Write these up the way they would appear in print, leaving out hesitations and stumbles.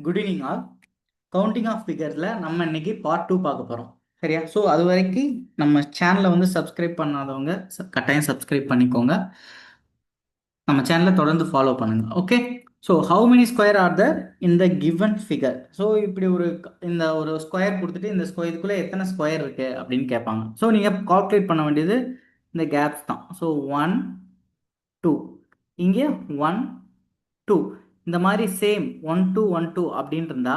Good evening all. Counting of ஃபிகர்ஸில் நம்ம இன்னைக்கு பார்ட் 2 பார்க்க போகிறோம். சரியா? ஸோ அது வரைக்கும் நம்ம சேனலை வந்து சப்ஸ்கிரைப் பண்ணாதவங்க கட்டாயம் சப்ஸ்கிரைப் பண்ணிக்கோங்க. நம்ம சேனலை தொடர்ந்து ஃபாலோ பண்ணுங்க. Okay. So how many square are there in the given figure? So இப்படி இந்த ஒரு ஸ்கொயர் கொடுத்துட்டு இந்த ஸ்கொயருக்குள்ளே எத்தனை ஸ்கொயர் இருக்கு அப்படின்னு கேட்பாங்க. ஸோ நீங்கள் கால்குலேட் பண்ண வேண்டியது இந்த கேப்ஸ் தான். ஸோ 1 2 இங்கே 1 2 இந்த மாதிரி சேம் 1 2 1 2 அப்படின்னு இருந்தா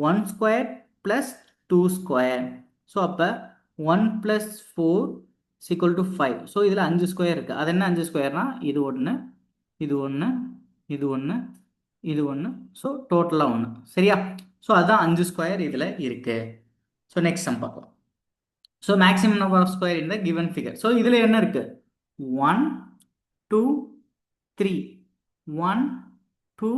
1 ஸ்கொயர் ப்ளஸ் 2 ஸ்கொயர். ஸோ அப்போ 1 ப்ளஸ் 4 ஈக்குவல் டு 5. ஸோ இதில் 5 ஸ்கொயர் இருக்குது. அது என்ன 5 ஸ்கொயர்னா இது ஒன்று, இது ஒன்று, இது ஒன்று, இது ஒன்று. ஸோ டோட்டலாக ஒன்று. சரியா? ஸோ அதுதான் 5 ஸ்கொயர் இதில் இருக்குது. ஸோ நெக்ஸ்ட் சம் பார்க்கலாம். So maximum number of square in the given figure. So இதில் என்ன இருக்குது? 1 2 3 1 2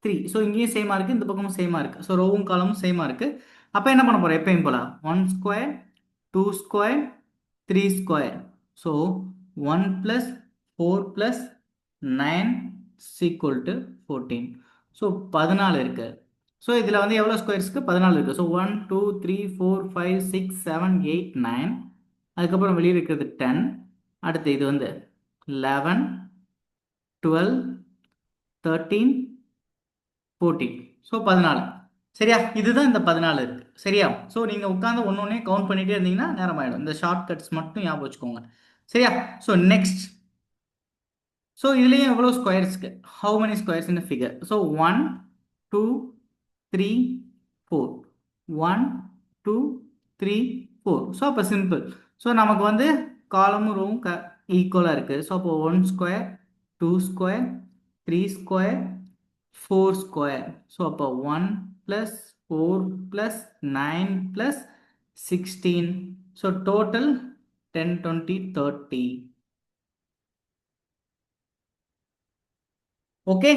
3. ஸோ இங்கேயும் சேமாக இருக்குது, இந்த பக்கமும் சேமாக இருக்குது. ஸோ ரோவும் காலமும் சேமாக இருக்குது. அப்போ என்ன பண்ண போகிறோம்? எப்பயும் போல 1 square 2 square 3 square. So 1 plus 4 plus 9 equal to 14. So 14 இருக்குது. ஸோ இதில் வந்து எவ்வளோ ஸ்கொயர்ஸ் இருக்குது? 14 இருக்குது. ஸோ 1 2 3 4 5 6 7 8 9. அதுக்கப்புறம் வெளியே இருக்கிறது 10. அடுத்து இது வந்து 11 12 13 14. ஸோ 14. சரியா? இதுதான் இந்த 14 இருக்கு. சரியா? ஸோ நீங்கள் உட்காந்து ஒன்னொன்னே கவுண்ட் பண்ணிட்டே இருந்தீங்கன்னா நேரம் ஆயிடும். இந்த ஷார்ட் கட்ஸ் மட்டும் ஞாபகம் வச்சுக்கோங்க. சரியா? So next. ஸோ இதுலேயும் எவ்வளோ ஸ்கொயர்ஸ் இருக்கு? How many squares in figure? So 1 2 3 4 1 2 3 4. So அப்போ சிம்பிள். ஸோ நமக்கு வந்து காலமும் ரோவும் ஈக்குவலாக இருக்குது. ஸோ அப்போ 1 square 2 square 3 square 4 square. So அப்போ 1 plus 4 plus 9 plus 16. So total 10 20 30. Okay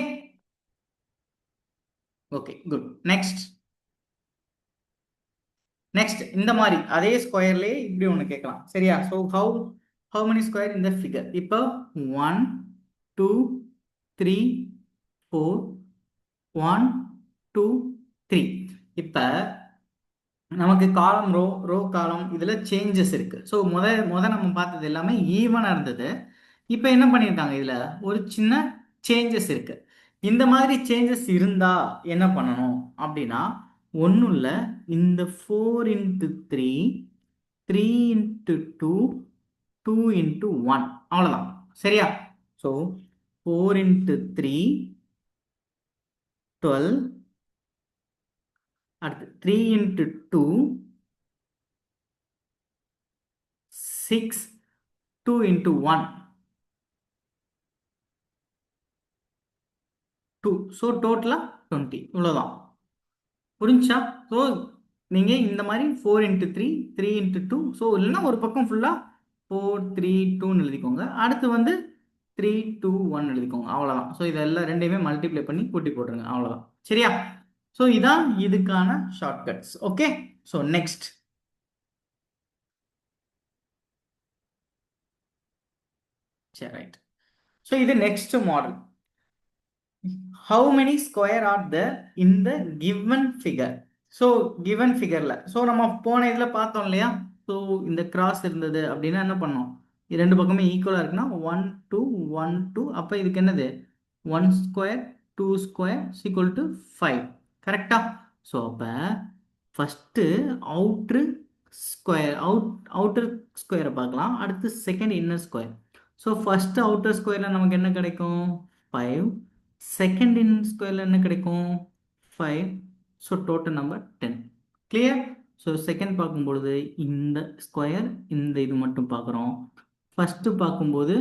okay good. Next next இந்த மாதிரி அதே ஸ்கொயர்லேயே இப்படி ஒன்று கேட்கலாம். சரியா? ஸோ ஹவு மெனி ஸ்கொயர் இந்த ஃபிகர்? இப்போ 1 2 3 4 1 2 3. இப்போ நமக்கு காலம் ரோ காலம் இதில் சேஞ்சஸ் இருக்குது. ஸோ முத நம்ம பார்த்தது எல்லாமே ஈவனாக இருந்தது. இப்போ என்ன பண்ணியிருக்காங்க? இதில் ஒரு சின்ன சேஞ்சஸ் இருக்குது. இந்த மாதிரி சேஞ்சஸ் இருந்தால் என்ன பண்ணணும் அப்படின்னா, ஒன்றும் இல்லை, இந்த 4 இன்ட்டு 3 3 இன்ட்டு 2 2 இன்ட்டு 1 அவ்வளோதான். சரியா? So 4 into 3 12. அடுத்து 3 இன்ட்டு 2 6 2 இன்ட்டு 1 2. ஸோ டோட்டலாக 20. இவ்வளோதான். புரிஞ்சா? ஸோ நீங்கள் இந்த மாதிரி 4 இன்ட்டு 3 3 இன்ட்டு 2. ஸோ இல்லைன்னா ஒரு பக்கம் ஃபுல்லாக 4 3 2ன்னு எழுதிக்கோங்க. அடுத்து வந்து 3 2 1 எழுதிக்கோங்க. அவ்வளோதான். ஸோ இதெல்லாம் ரெண்டையுமே மல்டிப்ளை பண்ணி கூட்டி போட்டுருங்க. அவ்வளோதான். சரியா? ஸோ இதான் இதுக்கான ஷார்ட்கட்ஸ். ஓகே. So next. சரி, ரைட். ஸோ இது next model. How many square are there in the given figure? So given figureல ஸோ நம்ம போன இதில் பார்த்தோம் இல்லையா? ஸோ இந்த கிராஸ் இருந்தது அப்படின்னா என்ன பண்ணோம்? ரெண்டு பக்கமே ஈக்குவலாக இருக்குன்னா 1 2 1 2. அப்போ இதுக்கு என்னது? 1 ஸ்கொயர் 2 ஸ்கொயர் ஈக்குவல் டு 5. கரெக்டா? ஸோ அப்போ ஃபஸ்ட்டு அவுட்ரு ஸ்கொயர் அவுட்டர் ஸ்கொயரை பார்க்கலாம். அடுத்து second inner square. So first outer ஸ்கொயரில் நமக்கு என்ன கிடைக்கும்? 5. செகண்ட் இன் ஸ்கொயரில் என்ன கிடைக்கும்? 5. So total number 10. Clear? So second பார்க்கும்பொழுது இந்த ஸ்கொயர் இந்த இது மட்டும் பார்க்குறோம். ஃபஸ்ட்டு பார்க்கும்போது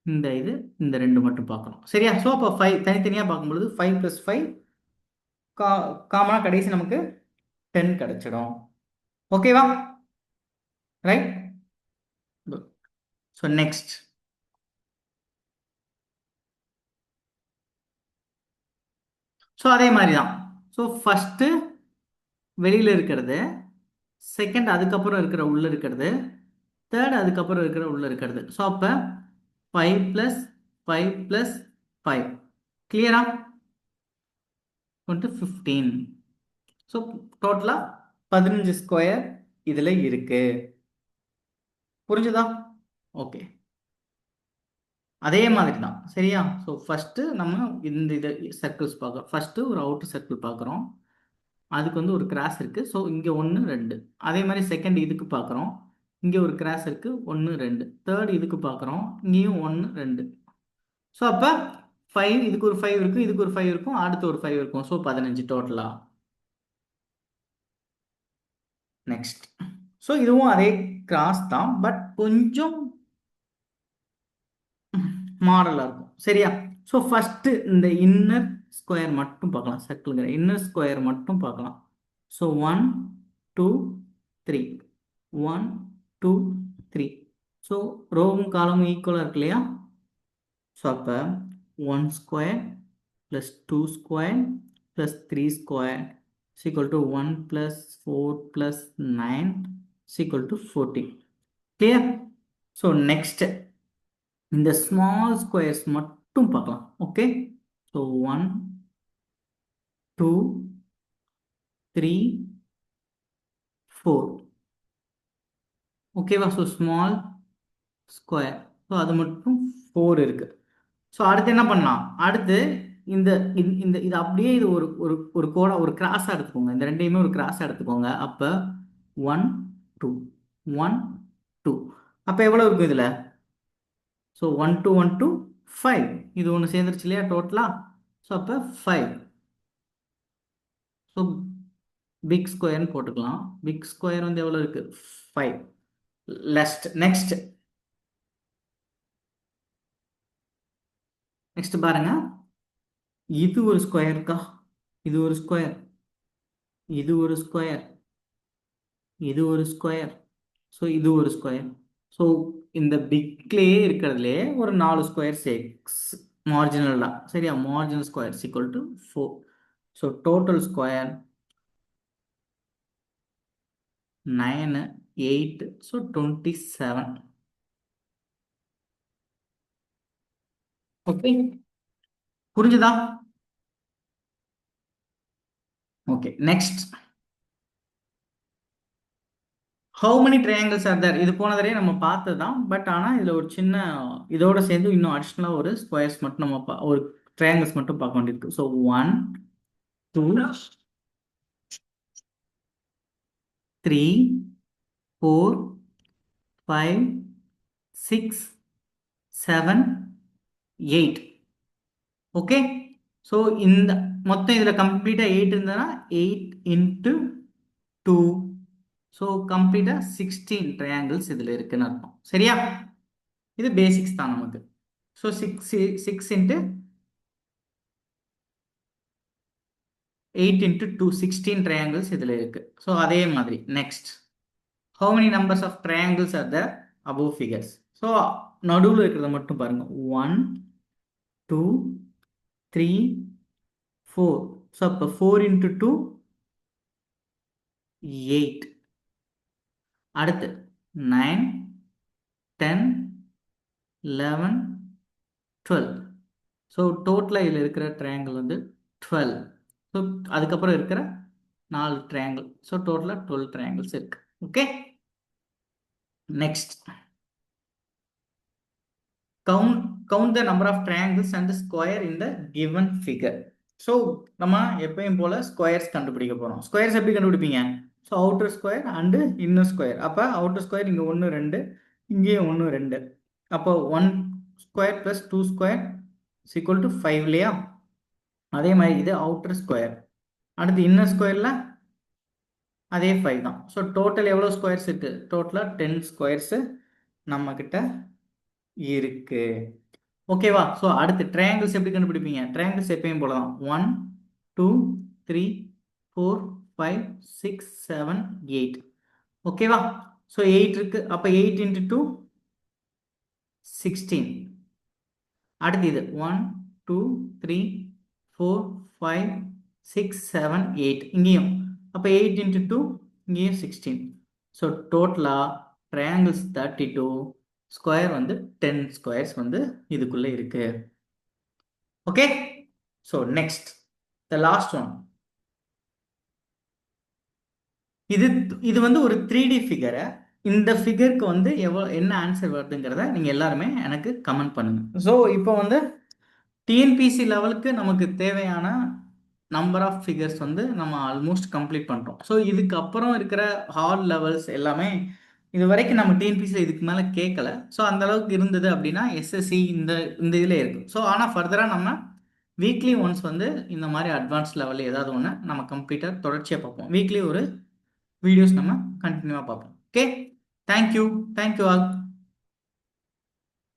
இந்த இது இந்த ரெண்டு மட்டும் பார்க்குறோம். சரியா? ஸோ அப்போ 5 தனித்தனியாக பார்க்கும்பொழுது 5 + 5 காமனாக கடைசி நமக்கு 10 கிடைச்சிடும். ஓகேவா? Right. Good. So next. So அதே மாதிரி தான். ஸோ ஃபஸ்ட்டு வெளியில் இருக்கிறது, செகண்ட் அதுக்கப்புறம் இருக்கிற உள்ளே இருக்கிறது, தேர்ட் அதுக்கப்புறம் இருக்கிற உள்ளே இருக்கிறது. ஸோ அப்போ 5 + 5 + 5. கிளியரா? 15. ஸோ டோட்டலாக 15 ஸ்கொயர் இதில் இருக்கு. புரிஞ்சுதா? ஓகே, அதே மாதிரி தான் சரியா. ஸோ ஃபஸ்ட்டு நம்ம இந்த இதை சர்க்கிள்ஸ் பார்க்குறோம். ஃபஸ்ட்டு ஒரு அவுட்டர் சர்க்கிள் பார்க்குறோம், அதுக்கு வந்து ஒரு கிராஸ் இருக்குது. ஸோ இங்கே 1 2. அதே மாதிரி செகண்ட் இதுக்கு பார்க்குறோம், இங்கே ஒரு கிராஸ் இருக்குது, 1 2. தேர்ட் இதுக்கு பார்க்குறோம், இங்கேயும் 1 2. ஸோ அப்போ 5, இதுக்கு ஒரு 5 இருக்கும், இதுக்கு ஒரு 5 இருக்கும், அடுத்து ஒரு 5 இருக்கும். ஸோ 15 டோட்டலாக. நெக்ஸ்ட், ஸோ இதுவும் அதே கிராஸ் தான், பட் கொஞ்சம் மாடலாக இருக்கும் சரியா. ஸோ ஃபஸ்ட்டு இந்த இன்னர் ஸ்கொயர் மட்டும் பார்க்கலாம். சர்க்கிளுங்கிற இன்னர் ஸ்கொயர் மட்டும் பார்க்கலாம். ஸோ 1 2 3, 1 2 3. ஸோ ரோவும் காலமும் ஈக்குவலாக இருக்கு இல்லையா. ஸோ அப்போ 1 square plus 2 square plus 3 square is equal to 1 plus 4 plus 9 is equal to 14. Clear? So next, இந்த ஸ்மால் ஸ்கொயர்ஸ் மட்டும் பார்க்கலாம். Okay, so 1 2 3 4. ஓகேவா. ஸோ ஸ்மால் ஸ்கொயர், ஸோ அது மட்டும் 4 இருக்கு. ஸோ அடுத்து என்ன பண்ணலாம், அடுத்து இந்த இந்த இது அப்படியே இது ஒரு ஒரு ஒரு கோடா ஒரு கிராஸாக எடுத்துக்கோங்க. இந்த ரெண்டையுமே ஒரு கிராஸாக எடுத்துக்கோங்க. அப்போ 1 2 1 2. அப்போ எவ்வளோ இருக்கும் இதில். ஸோ 1 2 1 2 5. இது ஒன்று சேர்ந்துருச்சு இல்லையா டோட்டலாக. ஸோ அப்போ 5. ஸோ பிக் ஸ்கொயர்னு போட்டுக்கலாம். பிக் ஸ்கொயர் வந்து எவ்வளோ இருக்குது, 5. நெக்ஸ்ட் பாருங்க, இது ஒரு ஸ்கொயருக்கா, இது ஒரு ஸ்கொயர், இது ஒரு ஸ்கொயர், இது ஒரு ஸ்கொயர், ஸோ இது ஒரு ஸ்கொயர். ஸோ இந்த பிக்லேயே இருக்கிறதுலே ஒரு 4 ஸ்கொயர் சிக்ஸ் மார்ஜினல் தான் சரியா. Marginal square equal to 4. So total square 9 8, so 27. Okay, புரிஞ்சுதா? Okay, next, how many triangles are there. இது போன தடவை நம்ம பார்த்தது தான், பட் ஆனால் இதில் ஒரு சின்ன இதோட சேர்ந்து இன்னும் அடிஷ்னலாக ஒரு ஸ்கொயர்ஸ் மட்டும் நம்ம ஒரு ட்ரையாங்கிள்ஸ் மட்டும் பார்க்க வேண்டியிருக்கு. ஸோ 1 2 3 4 5 6 7 8. ஓகே, ஸோ இந்த மொத்தம் இதில் கம்ப்ளீட்டாக 8 இருந்ததுன்னா 8 இன்ட்டு 2. ஸோ கம்ப்ளீட்டாக 16 ட்ரையாங்கிள்ஸ் இதில் இருக்குன்னு அர்த்தம் சரியா. இது பேசிக்ஸ் தான் நமக்கு. ஸோ 6 இன்ட்டு 8 இன்ட்டு 2 16 ட்ரையாங்கிள்ஸ் இதில் இருக்கு. ஸோ அதே மாதிரி next, how many numbers of triangles are there above figures. So நடுவில் இருக்கிறத மட்டும் பாருங்க. 1 2 3 4. ஸோ அப்போ 4 இன்ட்டு 2 8. அடுத்து 9 10 11 12. ஸோ டோட்டலாக இதில் இருக்கிற ட்ரையாங்கிள் வந்து 12. ஸோ அதுக்கப்புறம் இருக்கிற 4 ட்ரையாங்கிள், ஸோ டோட்டலாக 12 ட்ரையாங்கிள்ஸ் இருக்கு. Okay, next, count the number of triangles and square in the given figure. So நம்ம எப்பயும் போல ஸ்கொயர்ஸ் கண்டுபிடிக்க போகிறோம். ஸ்கொயர்ஸ் எப்படி கண்டுபிடிப்பீங்க. So outer square and inner square. அப்போ அவுட்டர் ஸ்கொயர் இங்கே 1 2, இங்கேயும் 1 2. அப்போ 1 square plus 2 square equal to 5 இல்லையா. அதே மாதிரி இது அவுட்டர் ஸ்கொயர். அடுத்து இன்னர் ஸ்கொயரில் அதே 5 தான். ஸோ டோட்டல் எவ்வளோ ஸ்கொயர்ஸ் இருக்குது, டோட்டலாக 10 ஸ்கொயர்ஸு நம்மக்கிட்ட இருக்கு. ஓகேவா. ஸோ அடுத்து ட்ரையாங்கிள்ஸ் எப்படி கண்டுபிடிப்பீங்க. ட்ரையாங்கிள்ஸ் எப்பயும் போல தான் 1 2 3 4 5 6 7 8. ஓகேவா. ஸோ 8 இருக்கு. அப்போ 8 இன்ட்டு 2 16. அடுத்து இது 1 2 3 4 5 6 7 8 இங்கேயும். அப்போ 8 இன்ட்டு 2 இங்கேயும் 16. ஸோ டோட்டலாக ட்ரையாங்கிள்ஸ் 32, ஸ்கொயர் வந்து 10 ஸ்கொயர்ஸ் வந்து இதுக்குள்ளே இருக்கு. Okay, so next, the last one. இது இது வந்து ஒரு 3D ஃபிகரை. இந்த ஃபிகருக்கு வந்து என்ன ஆன்சர் வருதுங்கிறத நீங்கள் எல்லாருமே எனக்கு கமெண்ட் பண்ணுங்க. ஸோ இப்போ வந்து டிஎன்பிசி லெவலுக்கு நமக்கு தேவையான நம்பர் ஆஃப் ஃபிகர்ஸ் வந்து நம்ம ஆல்மோஸ்ட் கம்ப்ளீட் பண்ணிட்டோம். ஸோ இதுக்கு அப்புறம் இருக்கிற ஹார்ட் லெவல்ஸ் எல்லாமே இது வரைக்கும் நம்ம டிஎன்பிசியில் இதுக்கு மேலே கேட்கல. ஸோ அந்த அளவுக்கு இருந்தது அப்படின்னா எஸ்எஸ்சி இந்த இந்த இதில் இருக்குது. ஸோ ஆனால் ஃபர்தராக நம்ம வீக்லி ஒன்ஸ் வந்து இந்த மாதிரி அட்வான்ஸ் லெவலில் ஏதாவது ஒன்று நம்ம கம்ப்ளீட்டாக தொடர்ச்சியாக பார்ப்போம். வீக்லி ஒரு வீடியோஸ் நம்ம கண்டினியூவாக பார்ப்போம். Okay, thank you. Thank you all.